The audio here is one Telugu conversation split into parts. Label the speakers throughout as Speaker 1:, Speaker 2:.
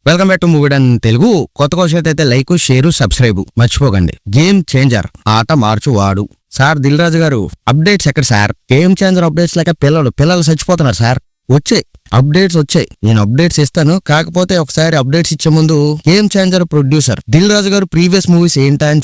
Speaker 1: Welcome back to movie done Telugu. కొత్త క్వశ్చన్ అయితే లైక్, షేర్, సబ్స్క్రైబ్ మర్చిపోకండి. గేమ్ చేంజర్, ఆట మార్చు వాడు. సార్ దిల్ రాజు గారు, అప్డేట్స్ ఎక్కడ సార్? గేమ్ చేంజర్ అప్డేట్స్ లేక పిల్లలు చచ్చిపోతున్నారు సార్. వచ్చాయి అప్డేట్స్ వచ్చాయి, నేను అప్డేట్స్ ఇస్తాను. కాకపోతే ఒకసారి అప్డేట్స్ ఇచ్చే ముందు game changer producer Dil Raju గారు ప్రీవియస్ మూవీస్ ఏంటా అని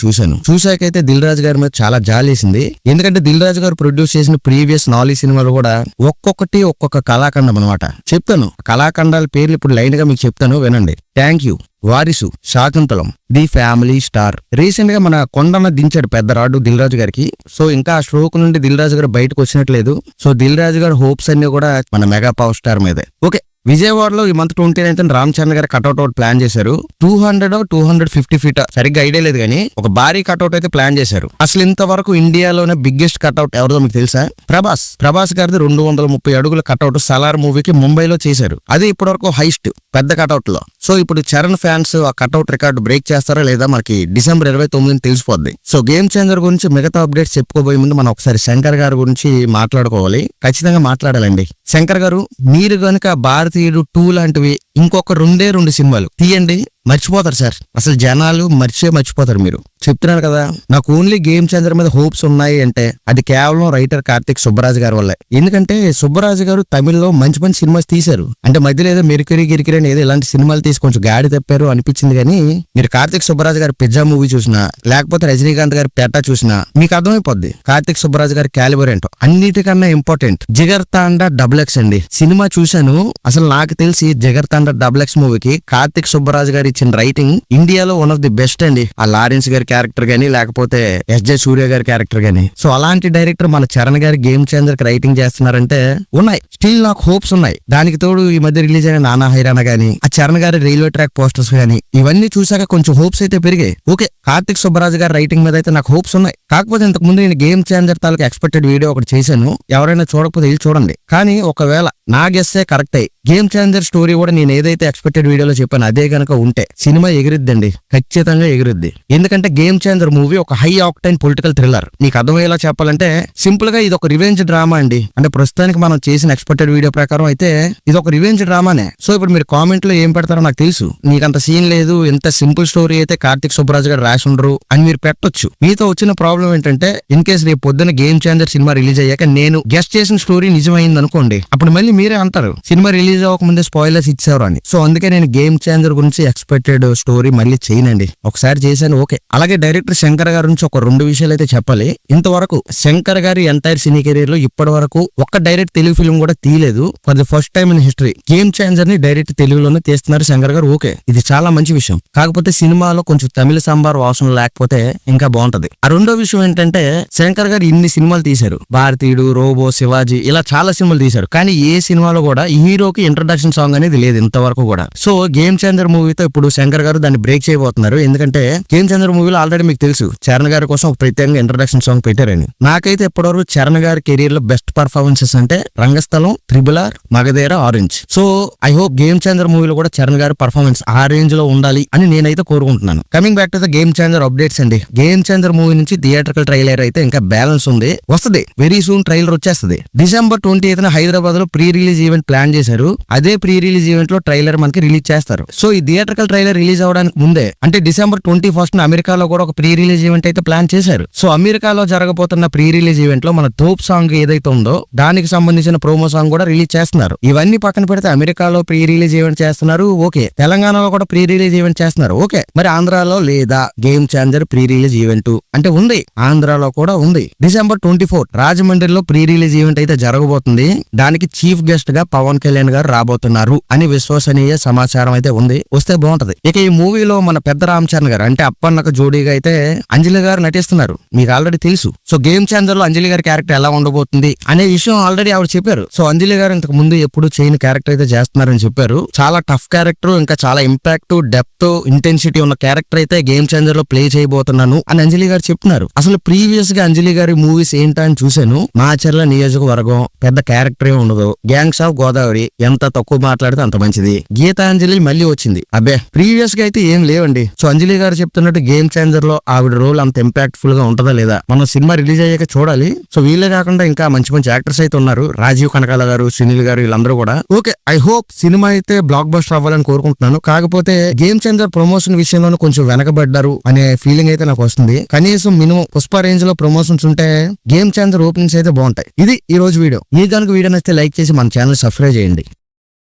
Speaker 1: చూసాకైతే దిల్ రాజు గారి మీద చాలా జాలేసింది. ఎందుకంటే దిల్ రాజు గారు ప్రొడ్యూస్ చేసిన ప్రీవియస్ 4 సినిమాలు కూడా ఒక్కొక్క కళాఖండం అనమాట. చెప్తాను కళాఖండాల పేర్లు ఇప్పుడు లైన్ గా మీకు చెప్తాను, వినండి. Thank you, Varisu, Shaakuntalam, the family star. Recent గా మన కొండన్న దించాడు పెద్ద రాడు దిల్ రాజు గారికి. సో ఇంకా ఆ స్ట్రోక్ నుండి దిల్ రాజు గారు బయటకు వచ్చినట్లేదు. సో దిల్ రాజు గారు హోప్స్ అన్ని కూడా మన మెగా పవర్ స్టార్ మీదే. ఓకే, విజయవాడలో ఈ మంత్ 29th రామ్ చరణ్ గారు కట్అవుట్ ఒకటి ప్లాన్ చేశారు. 250 ఫీట్ సరిగ్గా ఐడియా లేదు కానీ ఒక భారీ కట్అవుట్ అయితే ప్లాన్ చేశారు. అసలు ఇంతవరకు ఇండియాలోనే బిగ్గెస్ట్ కట్అవుట్ ఎవరిదో మీకు తెలుసా? ప్రభాస్ గారిది 230 అడుగుల కట్అవుట్ సలార్ మూవీకి ముంబైలో చేశారు. అది ఇప్పటివరకు హైస్ట్ పెద్ద కట్అవుట్ లో. సో ఇప్పుడు చరణ్ ఫ్యాన్స్ ఆ కట్అవుట్ రికార్డు బ్రేక్ చేస్తారా లేదా మనకి డిసెంబర్ 29 తెలిసిపోద్ది. సో గేమ్ చేంజర్ గురించి మిగతా అప్డేట్స్ చెప్పుకోబోయే ముందు మనం ఒకసారి శంకర్ గారి గురించి మాట్లాడుకోవాలి. ఖచ్చితంగా మాట్లాడాలండి. శంకర్ గారు, మీరు గనుక భారతీయుడు 2 లాంటివి ఇంకొక 2 సినిమాలు తీయండి, మర్చిపోతారు సార్. అసలు జనాలు మర్చిపోతారు. మీరు చెప్తున్నారు కదా, నాకు ఓన్లీ గేమ్ చేంజర్ మీద హోప్స్ ఉన్నాయి అంటే అది కేవలం రైటర్ కార్తిక్ సుబ్బరాజు గారి వల్లే. ఎందుకంటే సుబ్బరాజు గారు తమిళ్లో మంచి సినిమాస్ తీశారు. అంటే మధ్యలో ఏదో మెరికిరి గిరికిరి అని ఏదో ఇలాంటి సినిమాలు తీసి కొంచెం గాడి తప్పారు అనిపించింది. కానీ మీరు కార్తిక్ సుబ్బరాజు గారి పిజ్జా మూవీ చూసినా, లేకపోతే రజనీకాంత్ గారి పేట చూసినా మీకు అర్థమైపోద్ది కార్తిక్ సుబ్బరాజు గారి క్యాలిబర్ ఏంటో. అన్నిటికన్నా ఇంపార్టెంట్ జిగర్ తాండా XX అండి. సినిమా చూశాను. అసలు నాకు తెలిసి జిగర్ తాండా XX మూవీకి కార్తిక్ సుబ్బరాజు గారి ఇచ్చిన రైటింగ్ ఇండియాలో వన్ ఆఫ్ ది బెస్ట్ అండి. ఆ లారెన్స్ గారి క్యారెక్టర్ గానీ, లేకపోతే SJ సూర్య గారి క్యారెక్టర్ గానీ. సో అలాంటి డైరెక్టర్ మన చరణ్ గారి గేమ్ చేంజర్ కి రైటింగ్ చేస్తున్నారంటే ఉన్నాయి. స్టిల్ నాకు హోప్స్ ఉన్నాయి. దానికి తోడు ఈ మధ్య రిలీజ్ అయిన నానా హైరానా గానీ, ఆ చరణ్ గారి రైల్వే ట్రాక్ పోస్టర్స్ గానీ, ఇవన్నీ చూసాక కొంచెం హోప్స్ అయితే పెరిగాయి. ఓకే, కార్తిక్ సుబ్బరాజు గారి రైటింగ్ మీద అయితే నాకు హోప్స్ ఉన్నాయి. కాకపోతే ఇంతకు ముందు నేను గేమ్ చేంజర్ తాలూకు ఎక్స్పెక్టెడ్ వీడియో ఒకటి చేశాను. ఎవరైనా చూడకపోతే వెళ్ళి చూడండి. కానీ ఒకవేళ నా గెస్సే కరెక్ట్ అయ్యి గేమ్ చేంజర్ స్టోరీ కూడా నేను ఏదైతే ఎక్స్పెక్టెడ్ వీడియోలో చెప్పాను అదే గనక ఉంటే సినిమా ఎగిరిద్దండి, ఖచ్చితంగా ఎగిరిద్ది. ఎందుకంటే గేమ్ చేంజర్ మూవీ ఒక హై ఆక్టైన్ పొలిటికల్ థ్రిల్లర్. నీకు అర్థమయ్యేలా చెప్పాలంటే సింపుల్ గా ఇది ఒక రివెంజ్ డ్రామా అండి. అంటే ప్రస్తుతానికి మనం చేసిన ఎక్స్పెక్టెడ్ వీడియో ప్రకారం అయితే ఇది ఒక రివెంజ్ డ్రామానే. సో ఇప్పుడు మీరు కామెంట్ లో ఏం పెడతారో నాకు తెలుసు. నీకు అంత సీన్ లేదు, ఎంత సింపుల్ స్టోరీ అయితే కార్తిక్ సుబ్బరాజు గారు రాసి ఉండరు అని మీరు పెట్టొచ్చు. మీతో వచ్చిన ప్రాబ్లం ఏంటంటే ఇన్ కేసు రేపు పొద్దున గేమ్ చేంజర్ సినిమా రిలీజ్ అయ్యాక నేను గెస్ట్ చేసిన స్టోరీ నిజమైంది అనుకోండి, అప్పుడు మళ్ళీ మీరే అంటారు సినిమా రిలీజ్ అవ్వకముందే స్పాయిలర్స్ ఇచ్చారు అని. సో అందుకే నేను గేమ్ చేంజర్ గురించి ఎక్స్పెక్టెడ్ స్టోరీ మళ్ళీ చేయనండి. ఒకసారి చేశాను, ఓకే. అలాగే డైరెక్టర్ శంకర్ గారి నుంచి ఒక 2 విషయాలు అయితే చెప్పాలి. ఇంతవరకు శంకర్ గారి ఎంటైర్ సినీ కెరీర్ లో ఇప్పటి వరకు ఒక్క డైరెక్ట్ తెలుగు ఫిల్మ్ కూడా తీయలేదు. For the first time in history game changer ని డైరెక్ట్ తెలుగులోనే తీస్తున్నారు శంకర్ గారు. ఓకే, ఇది చాలా మంచి విషయం. కాకపోతే సినిమాలో కొంచెం తమిళ సాంబార్ వాసన లేకపోతే ఇంకా బాగుంటది. ఆ 2వ విషయం ఏంటంటే శంకర్ గారు ఇన్ని సినిమాలు తీశారు. భారతీయుడు, రోబో, శివాజీ, ఇలా చాలా సినిమాలు తీశారు. కానీ ఏ సినిమాలో కూడా హీరోకి ఇంట్రడక్షన్ సాంగ్ అనేది లేదు ఇంతవరకు కూడా. సో గేమ్ చేంజర్ మూవీతో ఇప్పుడు శంకర్ గారు దాన్ని బ్రేక్ చేయబోతున్నారు. ఎందుకంటే గేమ్ చేంజర్ మూవీలో ఆల్రెడీ మీకు తెలుసు చరణ్ గారి కోసం ఒక ప్రత్యేకంగా ఇంట్రడక్షన్ సాంగ్ పెట్టారని. నాకైతే ఇప్పటివరకు చరణ్ గారి కెరీర్ లో బెస్ట్ పర్ఫార్మెన్సెస్ అంటే రంగస్థలం, RRR, Magadheera, orange. So I hope game changer మూవీలో కూడా చరణ్ గారి పర్ఫార్మెన్స్ ఆ రేంజ్ లో ఉండాలి అని నేనైతే కోరుకుంటున్నాను. Coming back to the game changer updates అండి. గేమ్ చేంజర్ మూవీ నుంచి థియేట్రికల్ ట్రైలర్ అయితే ఇంకా బ్యాలెన్స్ ఉంది, వస్తుంది. వెరీ సూన్ ట్రైలర్ వచ్చేస్తుంది. డిసెంబర్ 28న హైదరాబాద్ లో ప్రీ రిలీజ్ ఈవెంట్ ప్లాన్ చేశారు. అదే ప్రీ రిలీజ్ ఈవెంట్ లో ట్రైలర్ మనకి రిలీజ్ చేస్తారు. సో ఈ థియేట్రికల్ ట్రైలర్ రిలీజ్ అవడానికి ముందే అంటే డిసెంబర్ 21న అమెరికాలో కూడా ఒక ప్రీ రిలీజ్ ఈవెంట్ అయితే ప్లాన్ చేశారు. సో అమెరికాలో జరగబోతున్న ప్రీ రిలీజ్ ఈవెంట్ లో మన తోప్ సాంగ్ ఏదైతే ఉందో దానికి సంబంధించిన ప్రోమో సాంగ్ కూడా రిలీజ్ చేస్తున్నారు. ఇవన్నీ పక్కన పెడితే అమెరికాలో ప్రీ రిలీజ్ ఈవెంట్ చేస్తున్నారు, ఓకే. తెలంగాణలో కూడా ప్రీ రిలీజ్ ఈవెంట్ చేస్తున్నారు, ఓకే. మరి ఆంధ్రాలో లేదా game changer pre release event అంటే ఉంది, ఆంధ్రాలో కూడా ఉంది. డిసెంబర్ 24 రాజమండ్రిలో ప్రీ రిలీజ్ ఈవెంట్ అయితే జరగబోతుంది. దానికి చీఫ్ గెస్ట్ గా పవన్ కళ్యాణ్ గారు రాబోతున్నారు అని విశ్వసనీయ సమాచారం అయితే ఉంది. వస్తే బాగుంటది. ఇక ఈ మూవీలో మన పెద్ద రామ్ చరణ్ గారు అంటే అప్పన్నకు జోడీగా అయితే అంజలి గారు నటిస్తున్నారు. మీకు ఆల్రెడీ తెలుసు. సో గేమ్ చేంజర్ లో అంజలి గారి క్యారెక్టర్ ఎలా ఉండబోతుంది అనే విషయం ఆల్రెడీ ఆవిడ చెప్పారు. సో అంజలి గారు ఇంతకు ముందు ఎప్పుడు చేయని క్యారెక్టర్ అయితే చేస్తున్నారని చెప్పారు. చాలా టఫ్ క్యారెక్టర్, ఇంకా చాలా ఇంపాక్ట్, డెప్త్, ఇంటెన్సిటీ ఉన్న క్యారెక్టర్ అయితే గేమ్ చేంజర్ లో ప్లే చేయబోతున్నాను అని అంజలి గారు చెప్తున్నారు. అసలు ప్రీవియస్ గా అంజలి గారి మూవీస్ ఏంటా అని చూశాను. మాచర్ల నియోజకవర్గం, పెద్ద క్యారెక్టర్ ఉండదు. గ్యాంగ్స్ ఆఫ్ గోదావరి, ఎంత తక్కువ మాట్లాడితే అంత మంచిది. గీతాంజలి మళ్ళీ వచ్చింది. అబ్బే ప్రీవియస్ గా అయితే ఏం లేవండి. సో అంజలి గారు చెప్తున్నట్టు గేమ్ చేంజర్ లో ఆవిడ రోల్ అంత ఇంపాక్ట్ఫుల్ గా ఉంటదా లేదా మనం సినిమా రిలీజ్ అయ్యాక చూడాలి. సో వీళ్ళే కాకుండా ఇంకా మంచి మంచి యాక్టర్స్ అయితే ఉన్నారు. రాజీవ్ కనకాల గారు, సునీల్ గారు, వీళ్ళందరూ కూడా. ఓకే, ఐ హోప్ సినిమా అయితే బ్లాక్ బస్టర్ అవ్వాలని కోరుకుంటున్నాను. కాకపోతే గేమ్ చేంజర్ ప్రమోషన్ విషయంలో కొంచెం వెనకబడ్డారు అనే ఫీలింగ్ అయితే నాకు వస్తుంది. కనీసం మినిమం పుష్ప రేంజ్ లో ప్రమోషన్స్ ఉంటే గేమ్ చేంజర్ ఓపెనింగ్స్ అయితే బాగుంటాయి. ఇది ఈ రోజు వీడియో. ఈ కనుక వీడియో నచ్చితే లైక్ చేసి మన ఛానల్ సబ్స్క్రైబ్ చేయండి.